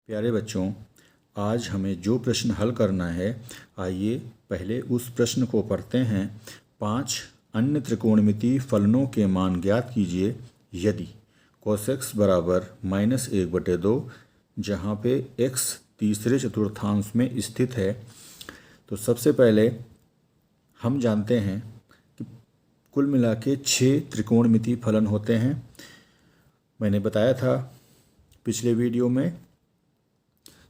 प्यारे बच्चों, आज हमें जो प्रश्न हल करना है, आइए पहले उस प्रश्न को पढ़ते हैं। 5 अन्य त्रिकोणमितीय फलनों के मान ज्ञात कीजिए यदि cos x बराबर -1/2, जहाँ पे x तीसरे चतुर्थांश में स्थित है। तो सबसे पहले हम जानते हैं कि कुल मिला के 6 त्रिकोणमितीय फलन होते हैं। मैंने बताया था पिछले वीडियो में,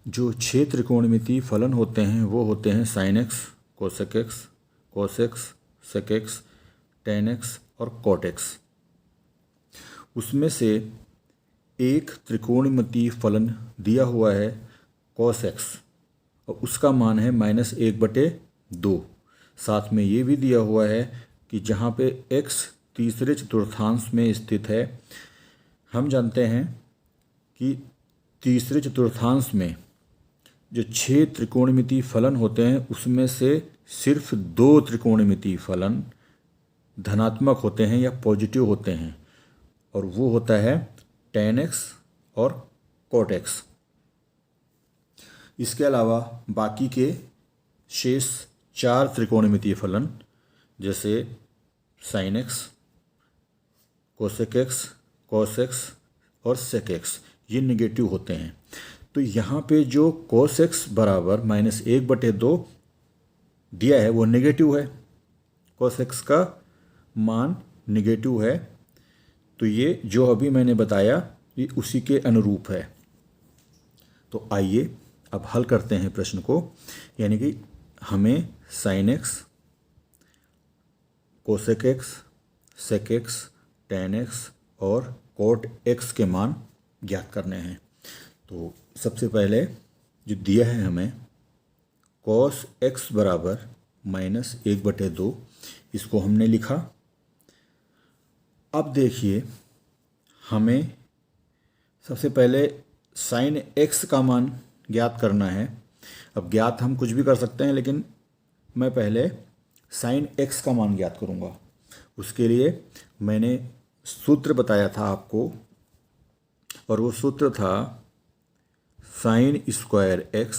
जो 6 त्रिकोणमितीय फलन होते हैं वो होते हैं sin x, cosec x, cos x, sec x, tan x और cot x। उसमें से एक त्रिकोणमितीय फलन दिया हुआ है cos x और उसका मान है -1/2। साथ में ये भी दिया हुआ है कि जहाँ पे x तीसरे चतुर्थांश में स्थित है। हम जानते हैं कि तीसरे चतुर्थांश में जो 6 त्रिकोणमितीय फलन होते हैं उसमें से सिर्फ 2 त्रिकोणमितीय फलन धनात्मक होते हैं या पॉजिटिव होते हैं, और वो होता है tan x और cot x। इसके अलावा बाकी के शेष 4 त्रिकोणमितीय फलन जैसे sin x, cosec x, cos x और sec x ये निगेटिव होते हैं। तो यहाँ पे जो cos x बराबर -1/2 दिया है वो नेगेटिव है। cos x का मान नेगेटिव है, तो ये जो अभी मैंने बताया ये उसी के अनुरूप है। तो आइए अब हल करते हैं प्रश्न को। यानी कि हमें sin x, cosec x, sec x, tan x और cot x के मान ज्ञात करने हैं। तो सबसे पहले जो दिया है हमें cos x बराबर -1/2, इसको हमने लिखा। अब देखिए, हमें सबसे पहले sin x का मान ज्ञात करना है। अब ज्ञात हम कुछ भी कर सकते हैं, लेकिन मैं पहले sin x का मान ज्ञात करूँगा। उसके लिए मैंने सूत्र बताया था आपको, और वो सूत्र था sin square x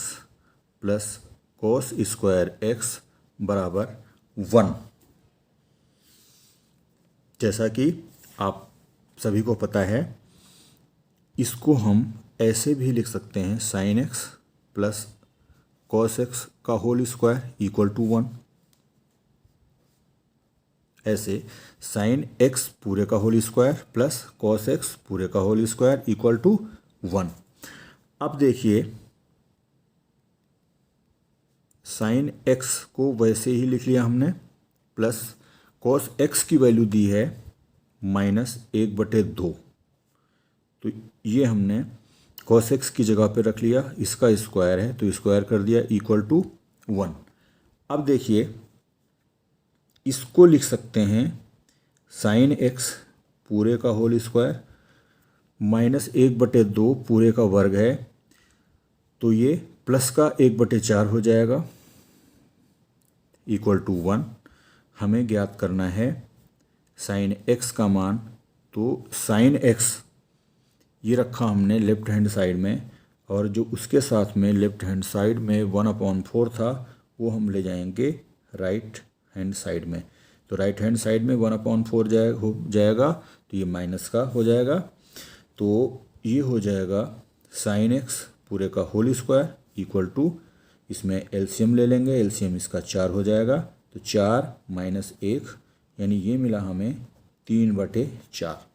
plus cos square x बराबर 1। जैसा कि आप सभी को पता है, इसको हम ऐसे भी लिख सकते हैं sin x plus cos x का होल स्क्वायर इक्वल टू 1। ऐसे sin x पूरे का whole square plus cos x पूरे का होल स्क्वायर इक्वल टू 1। अब देखिए, sin x को वैसे ही लिख लिया हमने, प्लस cos x की वैल्यू दी है -1/2। तो ये हमने cos x की जगह पे रख लिया, इसका स्क्वायर है तो स्क्वायर कर दिया इक्वल टू 1। अब देखिए, इसको लिख सकते हैं sin x पूरे का होल स्क्वायर -1/2 पूरे का वर्ग है, तो ये प्लस का 1/4 हो जाएगा इक्वल टू 1। हमें ज्ञात करना है sin x का मान। तो sin x ये रखा हमने लेफ्ट हैंड साइड में, और जो उसके साथ में लेफ्ट हैंड साइड में 1/4 था वो हम ले जाएंगे राइट हैंड साइड में। तो राइट हैंड साइड में 1/4 हो जाएगा, तो ये माइनस का हो जाएगा। तो ये हो जाएगा sin x पूरे का होल स्क्वायर इक्वल टू, इसमें एलसीएम ले लेंगे, एलसीएम इसका 4 हो जाएगा। तो 4 - 1 यानी ये मिला हमें 3/4।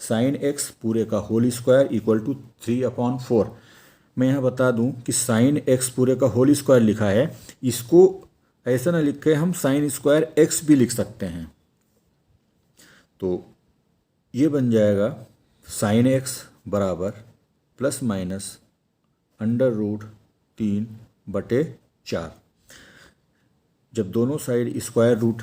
sin x पूरे का होल स्क्वायर इक्वल टू 3/4। मैं यहाँ बता दूँ कि sin x पूरे का होल स्क्वायर लिखा है, इसको ऐसा ना लिख के हम sin स्क्वायर x भी लिख सकते हैं। तो ये बन जाएगा sin x बराबर प्लस माइनस √3/4। जब दोनों साइड स्क्वायर रूट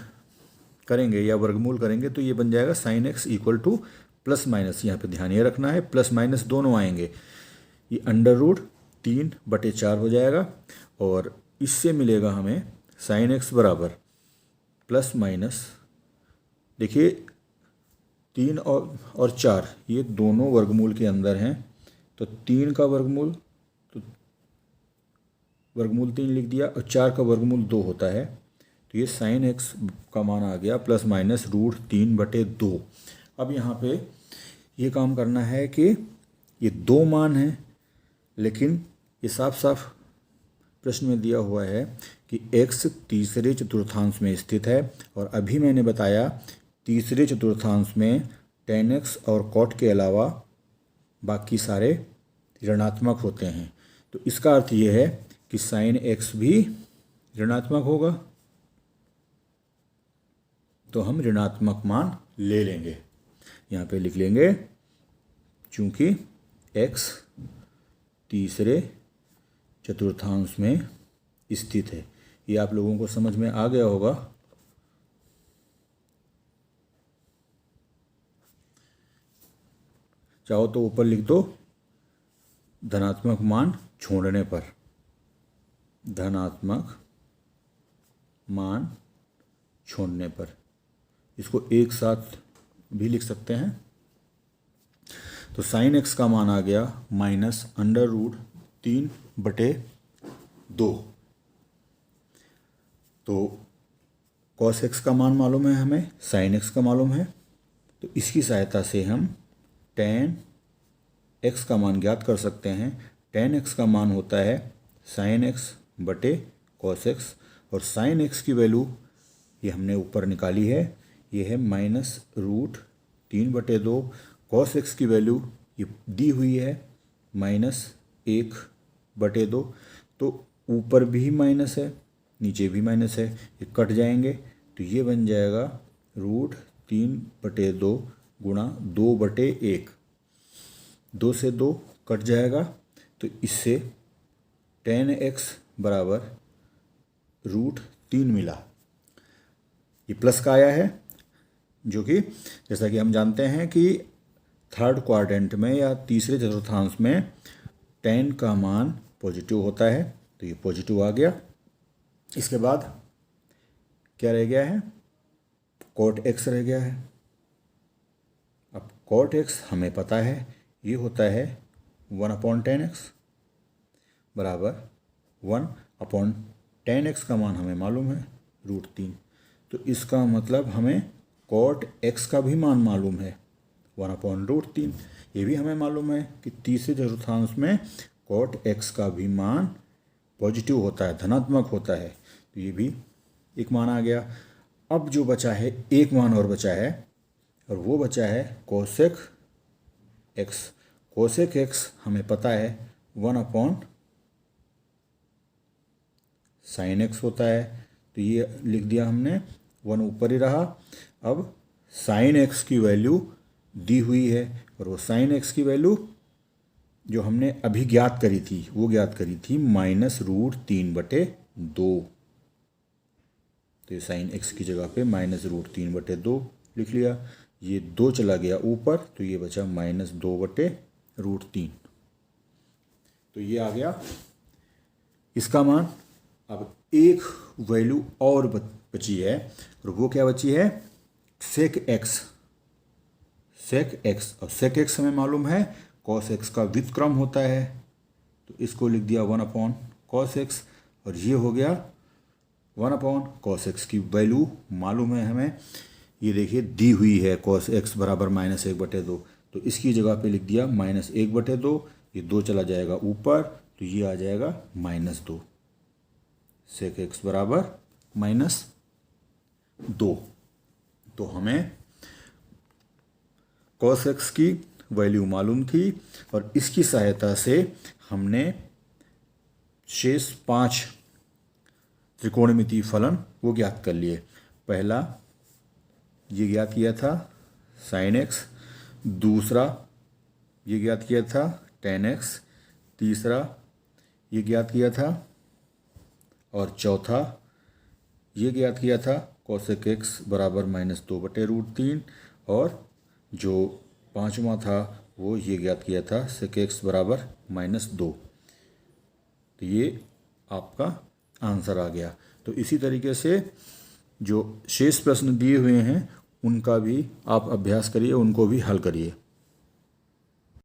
करेंगे या वर्गमूल करेंगे तो ये बन जाएगा sin x equal two plus minus, यहाँ पे ध्यान ये रखना है प्लस माइनस दोनों आएंगे, ये √3/4 हो जाएगा। और इससे मिलेगा हमें sin x बराबर प्लस माइनस, देखिए 3 और 4 ये दोनों वर्गमूल के अंदर हैं, तो 3 का वर्गमूल तो वर्गमूल 3 लिख दिया और 4 का वर्गमूल 2 होता है, तो ये साइन एक्स का मान आ गया प्लस माइनस √3/2। अब यहाँ पे ये काम करना है कि ये 2 मान हैं, लेकिन ये साफ साफ प्रश्न में दिया हुआ है कि x तीसरे चतुर्थांश में स्थित है, और अभी मैंने बताया तीसरे चतुर्थांश में tan x और cot के अलावा बाकी सारे ऋणात्मक होते हैं। तो इसका अर्थ ये है कि साइन x भी ऋणात्मक होगा, तो हम ऋणात्मक मान ले लेंगे। यहाँ पे लिख लेंगे चूंकि x तीसरे चतुर्थांश में स्थित है। ये आप लोगों को समझ में आ गया होगा। चाहो तो ऊपर लिख दो धनात्मक मान छोड़ने पर, धनात्मक मान छोड़ने पर। इसको एक साथ भी लिख सकते हैं। तो साइन एक्स का मान आ गया -√3/2। तो कॉस एक्स का मान मालूम है हमें, साइन एक्स का मालूम है, तो इसकी सहायता से हम tan एक्स का मान ज्ञात कर सकते हैं। tan एक्स का मान होता है साइन एक्स बटे कॉस एक्स, और साइन एक्स की वैल्यू ये हमने ऊपर निकाली है, ये है -√3/2। कॉस एक्स की वैल्यू ये दी हुई है -1/2। तो ऊपर भी माइनस है, नीचे भी माइनस है, ये कट जाएंगे, तो ये बन जाएगा √3/2 गुणा 2/1। 2 से 2 कट जाएगा, तो इससे tan x बराबर √3 मिला। ये प्लस का आया है, जो कि जैसा कि हम जानते हैं कि थर्ड क्वाड्रेंट में या तीसरे चतुर्थांश में tan का मान पॉजिटिव होता है, तो ये पॉजिटिव आ गया। इसके बाद क्या रह गया है, cot x रह गया है। अब cot x हमें पता है, ये होता है 1/tan x बराबर 1/tan x का मान हमें मालूम है √3। तो इसका मतलब हमें cot x का भी मान मालूम है 1/√3। ये भी हमें मालूम है कि तीसरे चतुर्थांश में cot x का भी मान पॉजिटिव होता है, धनात्मक होता है। तो ये भी एक मान आ गया। अब जो बचा है, एक मान और बचा है, और वो बचा है कोसेक x। कोसेक x हमें पता है 1/sin x होता है, तो ये लिख दिया हमने, 1 ऊपर ही रहा। अब sin x की वैल्यू दी हुई है, और वो sin x की वैल्यू जो हमने अभी ज्ञात करी थी, वो ज्ञात करी थी -√3/2। तो साइन x की जगह पे -√3/2 लिख लिया। ये 2 चला गया ऊपर, तो ये बचा -2/√3। तो ये आ गया इसका मान। अब एक वैल्यू और बची है, और वो क्या बची है, सेक x। सेक x, और सेक x हमें मालूम है कॉस x का व्युत्क्रम होता है, तो इसको लिख दिया 1/cos x, और ये हो गया 1/cos x की वैल्यू मालूम है हमें। ये देखिए दी हुई है cos x बराबर -1/2, तो इसकी जगह पे लिख दिया -1/2। ये 2 चला जाएगा ऊपर, तो ये आ जाएगा -2। सेक x बराबर -2। तो हमें cos x की वैल्यू मालूम थी, और इसकी सहायता से हमने शेष 5 त्रिकोणमितीय फलन वो ज्ञात कर लिए। पहला ये ज्ञात किया था sin x, दूसरा ये ज्ञात किया था tan x, तीसरा ये ज्ञात किया था, और चौथा ये ज्ञात किया था cosec x बराबर -2/√3, और जो पांचवा था वो ये ज्ञात किया था sec x बराबर -2। तो ये आपका आंसर आ गया। तो इसी तरीके से जो शेष प्रश्न दिए हुए हैं उनका भी आप अभ्यास करिए, उनको भी हल करिए।